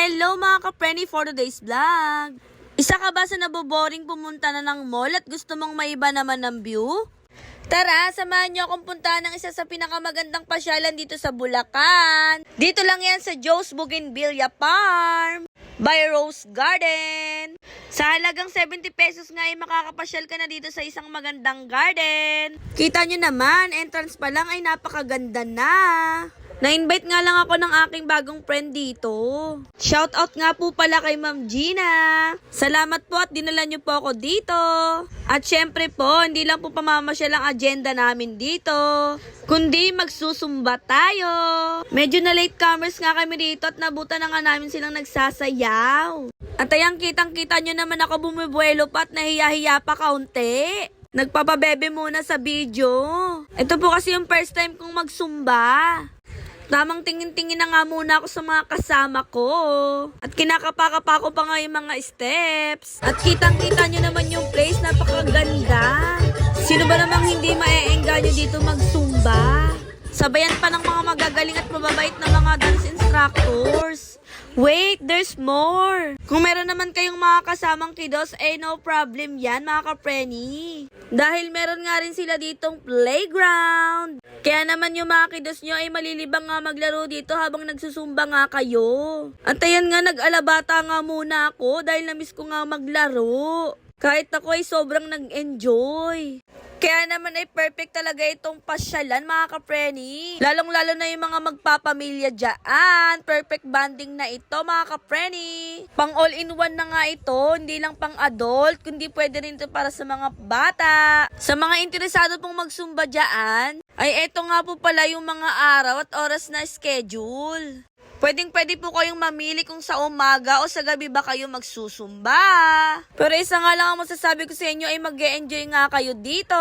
Hello mga ka-Prenny for today's vlog. Isa ka ba sa naboboring pumunta na ng mall at gusto mong maiba naman ng view? Tara, samahan niyo akong puntahan ng isa sa pinakamagandang pasyalan dito sa Bulacan. Dito lang yan sa Joe's Bougainvillea Farm by Rose Garden. Sa halagang 70 pesos nga ay makakapasyal ka na dito sa isang magandang garden. Kita nyo naman, entrance pa lang ay napakaganda na. Na-invite nga lang ako ng aking bagong friend dito. Shoutout nga po pala kay Ma'am Gina. Salamat po at dinala niyo po ako dito. At syempre po, hindi lang po pamamasyal ang agenda namin dito, kundi magsusumba tayo. Medyo na latecomers nga kami dito at nabutan na nga namin silang nagsasayaw. At ayang kitang-kita nyo naman ako bumibuelo pa at nahiya-hiya pa kaunti. Nagpapabebe muna sa video. Ito po kasi yung first time kong magsumba. Tamang tingin-tingin na nga muna ako sa mga kasama ko. At kinakapa-kapa ko pa nga yung mga steps. At kitang-kita nyo naman yung place, napakaganda. Sino ba namang hindi mae-engganyo dito magsumba? Sabayan pa ng mga magagaling at mababait na mga dance instructors. Wait, there's more. Kung meron naman kayong mga kasamang kiddos, no problem yan mga ka-Prenny. Dahil meron nga rin sila ditong playground. Kaya naman yung mga kiddos nyo ay malilibang nga maglaro dito habang nagsusumba nga kayo. At ayan nga, nag-alabata nga muna ako dahil namiss ko nga maglaro. Kahit ako ay sobrang nag-enjoy. Kaya naman ay perfect talaga itong pasyalan mga ka-Prenny. Lalong-lalo na yung mga magpapamilya dyan. Perfect bonding na ito mga ka-Prenny. Pang all-in-one na nga ito. Hindi lang pang adult, kundi pwede rin ito para sa mga bata. Sa mga interesado pong magsumba dyan, ay eto nga po pala yung mga araw at oras na schedule. Pwede po kayong mamili kung sa umaga o sa gabi ba kayo magsusumba. Pero isa nga lang ang masasabi ko sa inyo ay mag-e-enjoy nga kayo dito.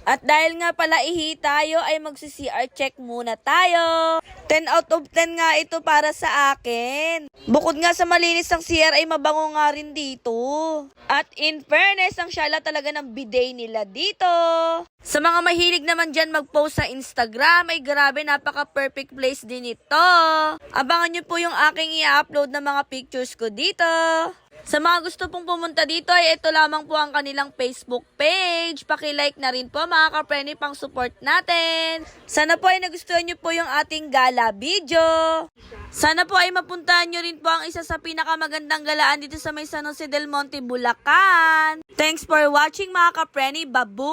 At dahil nga pala ihi tayo ay magsi-CR check muna tayo. 10 out of 10 nga ito para sa akin. Bukod nga sa malinis ang CR ay mabango nga rin dito. At in fairness, ang syala talaga ng bidet nila dito. Sa mga mahilig naman dyan mag-post sa Instagram, ay grabe, napaka-perfect place din ito. Abangan nyo po yung aking i-upload na mga pictures ko dito. Sa mga gusto pong pumunta dito ay ito lamang po ang kanilang Facebook page. Paki-like na rin po mga ka-Prenny pang support natin. Sana po ay nagustuhan nyo po yung ating gala video. Sana po ay mapuntahan nyo rin po ang isa sa pinakamagandang galaan dito sa may San Jose del Monte, Bulacan. Thanks for watching mga ka-Prenny. Babu!